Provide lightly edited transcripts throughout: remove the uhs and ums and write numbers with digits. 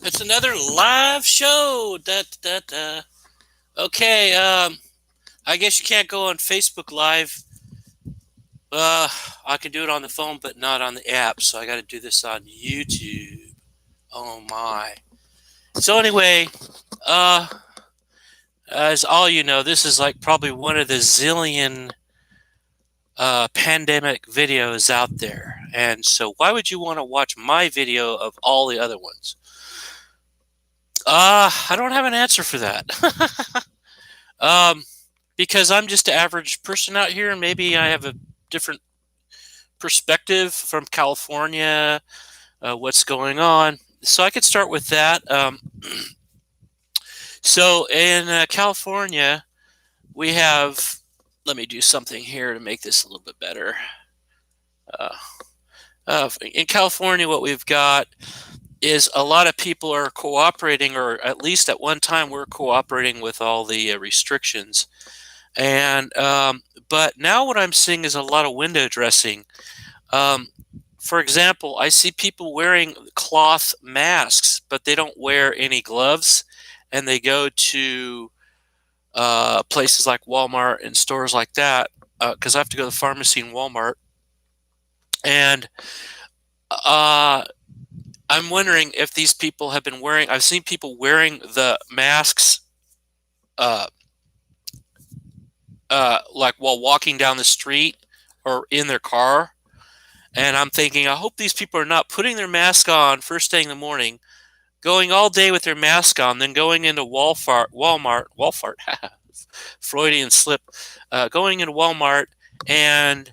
It's another live show. Okay, I guess you can't go on Facebook Live. Uh, I can do it on the phone, but not on the app. So I got to do this on YouTube. Oh my. So anyway, uh, as all you know, this is like probably one of the zillion pandemic videos out there. And so why would you want to watch my video of all the other ones? I don't have an answer for that. um, because I'm just an average person out here, and maybe I have a different perspective from California, what's going on. So I could start with that. So in California, we have, let me do something here to make this a little bit better. Uh, in California, what we've got is a lot of people are cooperating, or at least at one time we're cooperating with all the restrictions. And but now what I'm seeing is a lot of window dressing. Um, for example, I see people wearing cloth masks, but they don't wear any gloves, and they go to places like Walmart and stores like that because I have to go to the pharmacy in Walmart, and uh, I'm wondering if these people have been wearing. I've seen people wearing the masks. Uh, like while walking down the street or in their car. And I'm thinking, I hope these people are not putting their mask on first thing in the morning, going all day with their mask on, then going into Walmart, Freudian slip, going into Walmart and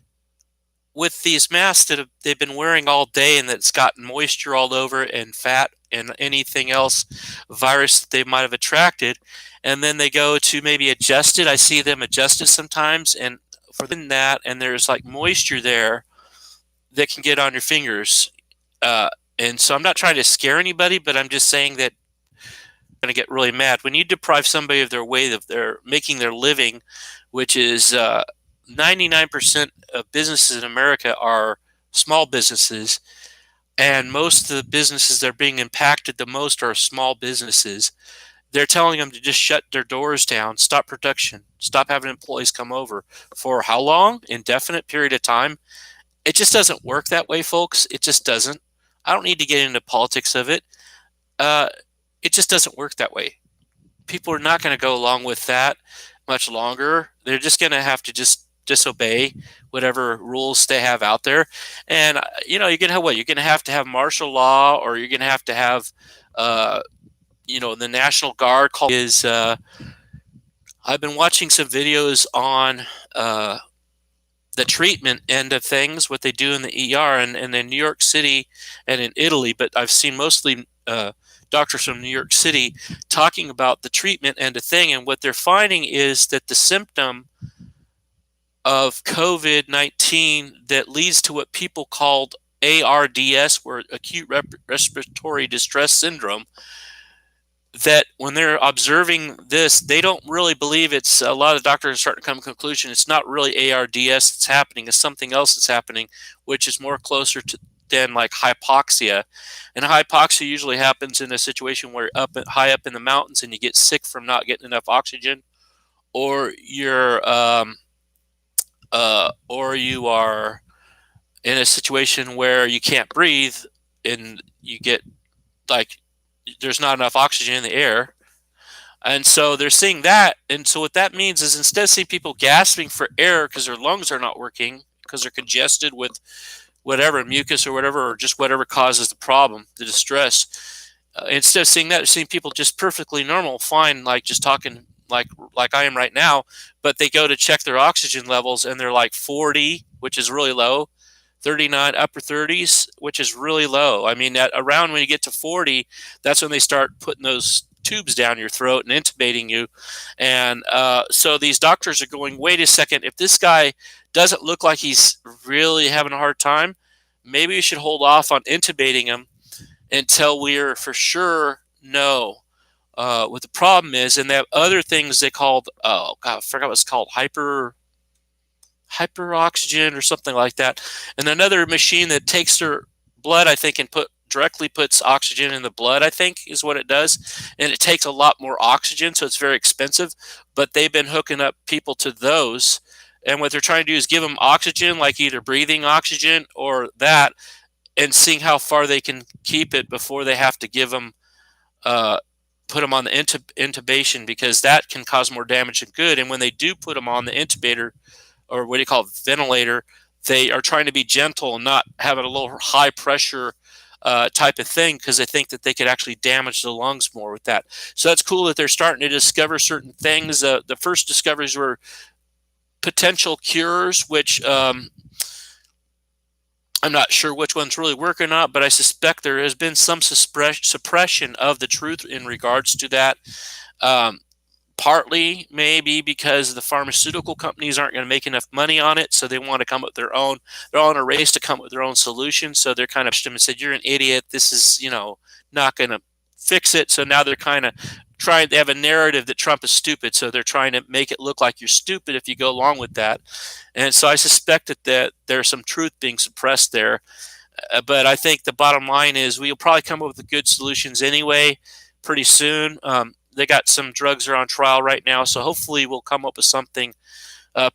with these masks that they've been wearing all day and that's got moisture all over it and fat and anything else, virus that they might have attracted, and then they go to maybe adjust it. I see them adjust it sometimes, and for that, and there's like moisture there that can get on your fingers. Uh, and so I'm not trying to scare anybody, but I'm just saying that I'm going to get really mad when you deprive somebody of their way of their making their living, which is 99% of businesses in America are small businesses, and most of the businesses that are being impacted the most are small businesses. They're telling them to just shut their doors down, stop production, stop having employees come over for how long? Indefinite period of time. It just doesn't work that way, folks. It just doesn't. I don't need to get into politics of it. Uh, it just doesn't work that way. People are not going to go along with that much longer. They're just going to have to just disobey whatever rules they have out there. And you're going to have what? You're going to have martial law, or you're going to have, uh, the National Guard. Is I've been watching some videos on the treatment end of things, what they do in the ER, and in New York City and in Italy. But I've seen mostly doctors from New York City talking about the treatment end of thing, and what they're finding is that the symptom of COVID-19 that leads to what people called ARDS, or acute respiratory distress syndrome, that when they're observing this, they don't really believe it's, a lot of doctors are starting to come to the conclusion it's not really ARDS that's happening, it's something else that's happening, which is more closer to than like hypoxia. And hypoxia usually happens in a situation where you're high up in the mountains and you get sick from not getting enough oxygen, or you are in a situation where you can't breathe and you get like there's not enough oxygen in the air. And so they're seeing that. And so what that means is, instead of seeing people gasping for air because their lungs are not working, because they're congested with whatever, mucus or whatever, or just whatever causes the problem, the distress, instead of seeing that, they're seeing people just perfectly normal, fine, like just talking like I am right now, but they go to check their oxygen levels and they're like 40, which is really low, 39, upper 30s, which is really low. I mean, at around when you get to 40, that's when they start putting those tubes down your throat and intubating you. And so these doctors are going, wait a second, if this guy doesn't look like he's really having a hard time, maybe we should hold off on intubating him until we're for sure know what the problem is. And they have other things they called, oh God, I forgot what it's called, hyperoxygen or something like that. And another machine that takes their blood, I think, and directly puts oxygen in the blood, I think is what it does. And it takes a lot more oxygen, so it's very expensive. But they've been hooking up people to those. And what they're trying to do is give them oxygen, like either breathing oxygen or that, and seeing how far they can keep it before they have to give them, put them on the intubation, because that can cause more damage than good. And when they do put them on the intubator, or what do you call it, ventilator, they are trying to be gentle and not have it a little high pressure type of thing, because they think that they could actually damage the lungs more with that. So that's cool that they're starting to discover certain things. The first discoveries were potential cures, which I'm not sure which ones really work or not, but I suspect there has been some suppression of the truth in regards to that. Um, Partly maybe because the pharmaceutical companies aren't going to make enough money on it, so they want to come up with their own. They're all in a race to come up with their own solution, so they're kind of pushed them and said, "You're an idiot. This is, not going to fix it." So now they're kind of trying. They have a narrative that Trump is stupid, so they're trying to make it look like you're stupid if you go along with that. And so I suspect that there's some truth being suppressed there. But I think the bottom line is we'll probably come up with the good solutions anyway pretty soon. They got some drugs that are on trial right now, so hopefully we'll come up with something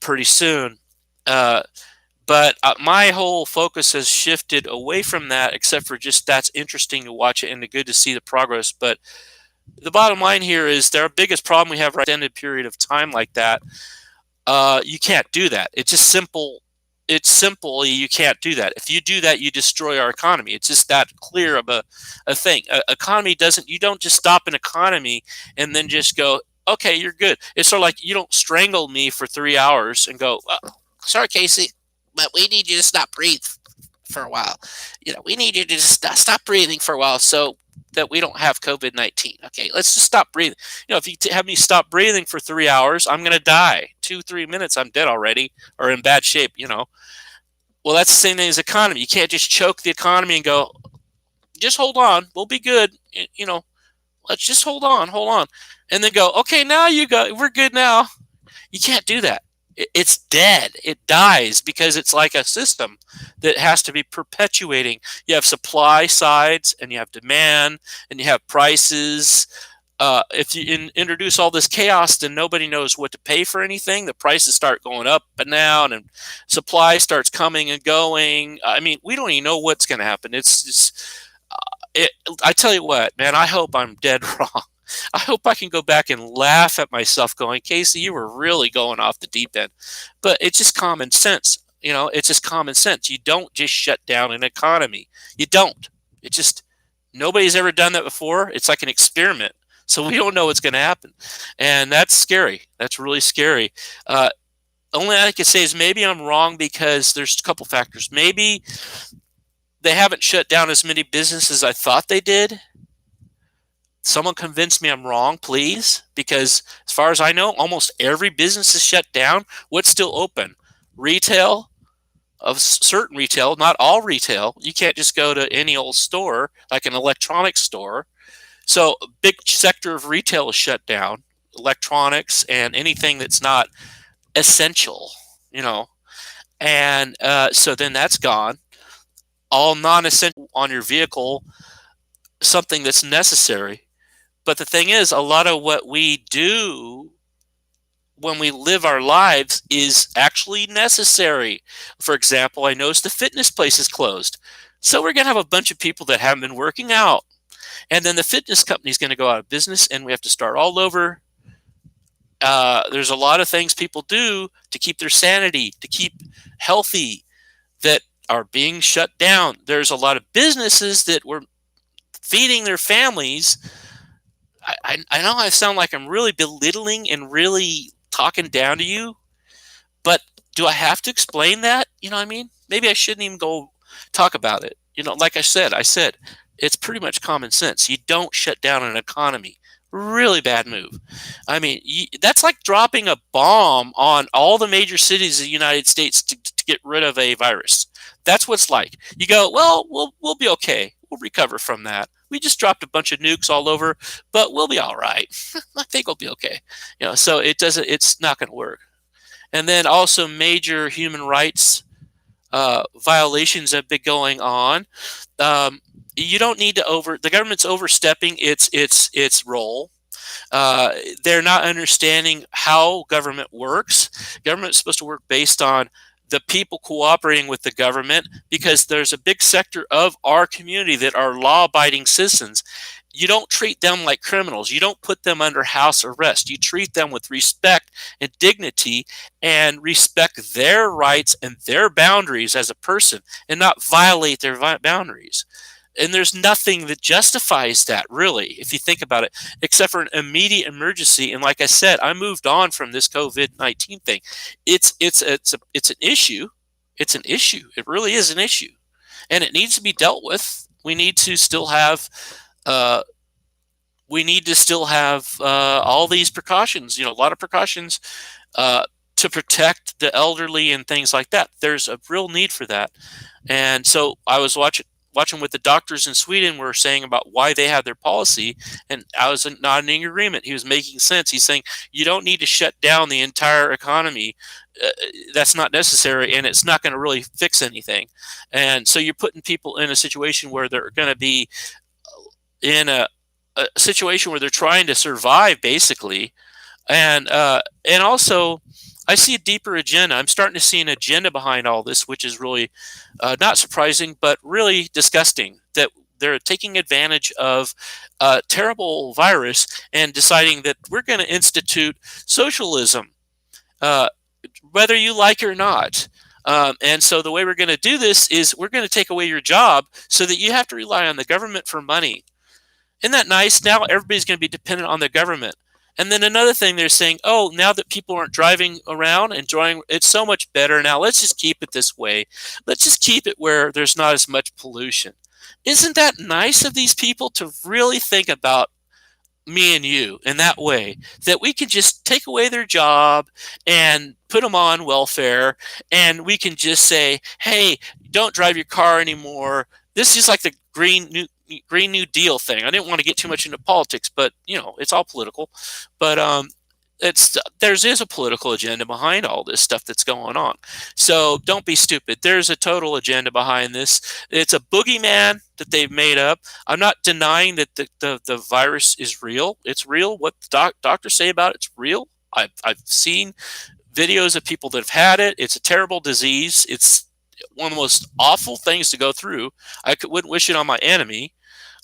pretty soon. But my whole focus has shifted away from that, except for just that's interesting to watch it and good to see the progress. But the bottom line here is their biggest problem we have right extended period of time like that. You can't do that. It's just simple. It's simply you can't do that. If you do that, you destroy our economy. It's just that clear of a thing. Economy doesn't. You don't just stop an economy and then just go, okay, you're good. It's sort of like you don't strangle me for 3 hours and go, sorry, Casey, but we need you to stop breathing for a while. We need you to just stop breathing for a while so that we don't have COVID-19. Okay, let's just stop breathing. If you have me stop breathing for 3 hours, I'm going to die. 2-3 minutes, I'm dead already, or in bad shape. Well, that's the same thing as economy. You can't just choke the economy and go, just hold on, we'll be good. Let's just hold on, and then go, okay, now we're good now. You can't do that. It's dead. It dies because it's like a system that has to be perpetuating. You have supply sides, and you have demand, and you have prices. If you introduce all this chaos, then nobody knows what to pay for anything. The prices start going up and down, and supply starts coming and going. I mean, we don't even know what's going to happen. It's just, I tell you what, man, I hope I'm dead wrong. I hope I can go back and laugh at myself going, Casey, you were really going off the deep end. But it's just common sense. It's just common sense. You don't just shut down an economy. You don't. It just, nobody's ever done that before. It's like an experiment. So we don't know what's going to happen. And that's scary. That's really scary. Only I can say is maybe I'm wrong because there's a couple factors. Maybe they haven't shut down as many businesses as I thought they did. Someone convince me I'm wrong, please, because as far as I know, almost every business is shut down. What's still open? Retail, of certain retail, not all retail. You can't just go to any old store, like an electronics store. So a big sector of retail is shut down, electronics and anything that's not essential, And so then that's gone. All non-essential on your vehicle, something that's necessary. But the thing is, a lot of what we do when we live our lives is actually necessary. For example, I noticed the fitness place is closed. So we're going to have a bunch of people that haven't been working out. And then the fitness company is going to go out of business and we have to start all over. There's a lot of things people do to keep their sanity, to keep healthy, that are being shut down. There's a lot of businesses that were feeding their families. I know I sound like I'm really belittling and really talking down to you, but do I have to explain that? You know what I mean? Maybe I shouldn't even go talk about it. Like I said, it's pretty much common sense. You don't shut down an economy. Really bad move. I mean, that's like dropping a bomb on all the major cities of the United States to get rid of a virus. That's what it's like. You go, well, we'll be okay. We'll recover from that. We just dropped a bunch of nukes all over, but we'll be all right. I think we'll be okay. So it's not going to work. And then also major human rights violations have been going on. You don't need to the government's overstepping its role. uh, they're not understanding how government works. Government is supposed to work based on the people cooperating with the government, because there's a big sector of our community that are law-abiding citizens. You don't treat them like criminals. You don't put them under house arrest. You treat them with respect and dignity, and respect their rights and their boundaries as a person, and not violate their boundaries. And there's nothing that justifies that, really, if you think about it, except for an immediate emergency. And like I said, I moved on from this COVID-19 thing. It's an issue. It's an issue. It really is an issue, and it needs to be dealt with. Uh, we need to still have all these precautions. A lot of precautions uh, to protect the elderly and things like that. There's a real need for that. And so I was watching what the doctors in Sweden were saying about why they had their policy, and I was nodding in agreement. He was making sense. He's saying you don't need to shut down the entire economy. That's not necessary, and it's not going to really fix anything. And so you're putting people in a situation where they're going to be in a situation where they're trying to survive, basically. And also, I see a deeper agenda. I'm starting to see an agenda behind all this, which is really not surprising, but really disgusting. That they're taking advantage of a terrible virus and deciding that we're going to institute socialism, uh, whether you like it or not. And so the way we're going to do this is we're going to take away your job so that you have to rely on the government for money. Isn't that nice? Now everybody's going to be dependent on the government. And then another thing, they're saying, oh, now that people aren't driving around, enjoying, it's so much better now. Let's just keep it this way. Let's just keep it where there's not as much pollution. Isn't that nice of these people to really think about me and you in that way, that we can just take away their job and put them on welfare, and we can just say, hey, don't drive your car anymore. This is like the Green New Deal thing. I didn't want to get too much into politics, but it's all political. But there is a political agenda behind all this stuff that's going on. So don't be stupid. There's a total agenda behind this. It's a boogeyman that they've made up. I'm not denying that the virus is real. It's real. What the doctors say about it's real. I've seen videos of people that have had it. It's a terrible disease. It's one of the most awful things to go through. Wouldn't wish it on my enemy.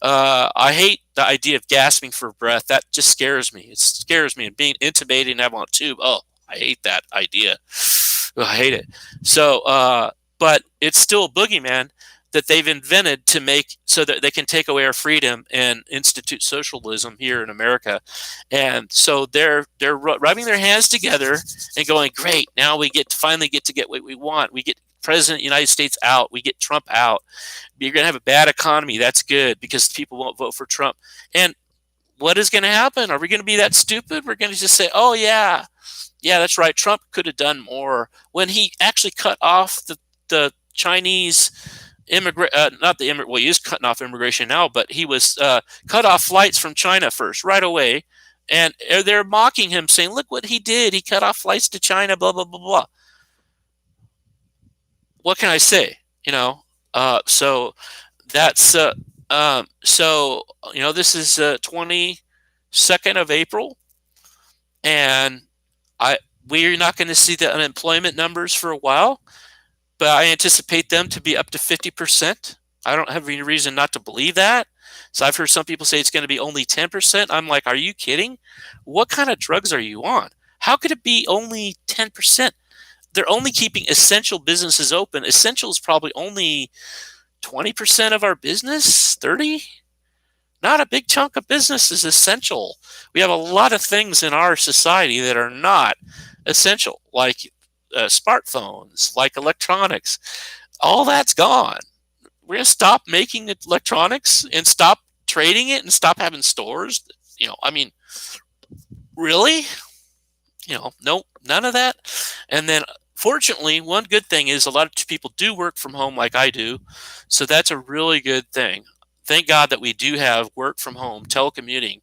I hate the idea of gasping for breath. That just scares me. It scares me. And being intubated and having on a tube. Oh, I hate that idea. I hate it. So, but it's still a boogeyman that they've invented to make so that they can take away our freedom and institute socialism here in America. And so they're rubbing their hands together and going, great, now we finally get to get what we want. We get President of the United States out. We get Trump out. You're going to have a bad economy. That's good because people won't vote for Trump. And what is going to happen? Are we going to be that stupid? We're going to just say, oh, yeah, that's right. Trump could have done more when he actually cut off the Chinese well, he is cutting off immigration now, but he was cut off flights from China first, right away. And they're mocking him, saying, look what he did. He cut off flights to China, blah, blah, blah, blah. What can I say? So that's this is 22nd of April, and we're not going to see the unemployment numbers for a while, but I anticipate them to be up to 50%. I don't have any reason not to believe that. So I've heard some people say it's going to be only 10%. I'm like, are you kidding? What kind of drugs are you on? How could it be only 10%? They're only keeping essential businesses open. Essential is probably only 20% of our business, 30. Not a big chunk of business is essential. We have a lot of things in our society that are not essential, like smartphones, like electronics. All that's gone. We're going to stop making electronics and stop trading it and stop having stores. Really? No, none of that. And then, fortunately, one good thing is a lot of people do work from home like I do. So that's a really good thing. Thank God that we do have work from home, telecommuting,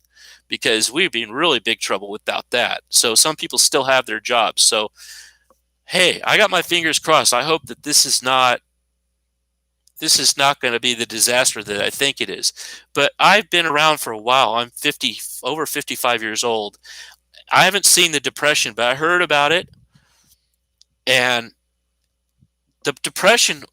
because we'd be in really big trouble without that. So some people still have their jobs. So, hey, I got my fingers crossed. I hope that this is not this is not going to be the disaster that I think it is. But I've been around for a while. I'm 50, over 55 years old. I haven't seen the depression, but I heard about it. And the depression,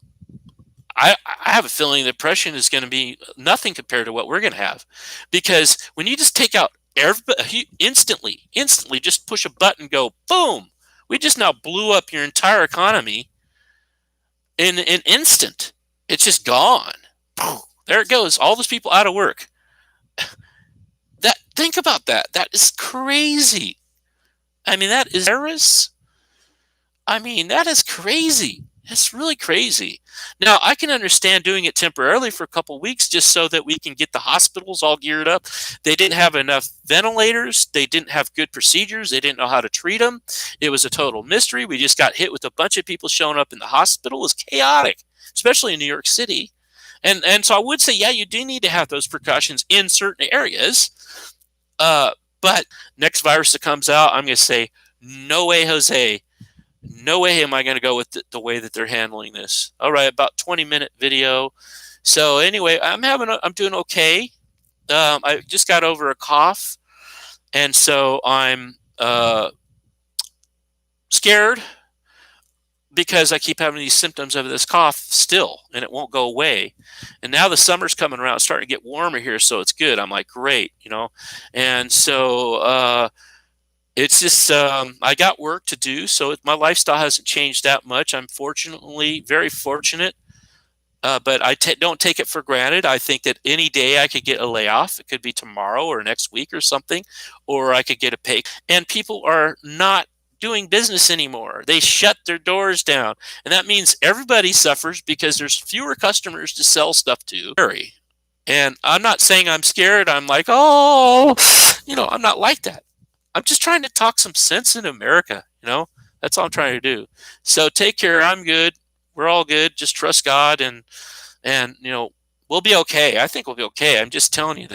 I have a feeling the depression is going to be nothing compared to what we're going to have. Because when you just take out everybody instantly, just push a button, go boom, we just now blew up your entire economy in an instant. It's just gone. There it goes. All those people out of work. That, think about that. That is crazy. I mean, that is terrorist. I mean, that is crazy. It's really crazy. Now, I can understand doing it temporarily for a couple weeks just so that we can get the hospitals all geared up. They didn't have enough ventilators. They didn't have good procedures. They didn't know how to treat them. It was a total mystery. We just got hit with a bunch of people showing up in the hospital. It was chaotic, especially in New York City. And so I would say, yeah, you do need to have those precautions in certain areas. But next virus that comes out, I'm going to say, no way, Jose. No way am I going to go with the way that they're handling this. All right, about 20-minute video. So anyway, I'm doing okay. I just got over a cough, and so I'm scared because I keep having these symptoms of this cough still, and it won't go away. And now the summer's coming around, it's starting to get warmer here, so it's good. I'm like, great, you know. And so it's just I got work to do, so my lifestyle hasn't changed that much. I'm fortunately very fortunate, but I don't take it for granted. I think that any day I could get a layoff. It could be tomorrow or next week or something, or I could get a pay. And people are not doing business anymore. They shut their doors down, and that means everybody suffers because there's fewer customers to sell stuff to. And I'm not saying I'm scared. I'm like, oh, you know, I'm not like that. I'm just trying to talk some sense in America, you know? That's all I'm trying to do. So take care. I'm good. We're all good. Just trust God and you know, we'll be okay. I think we'll be okay. I'm just telling you that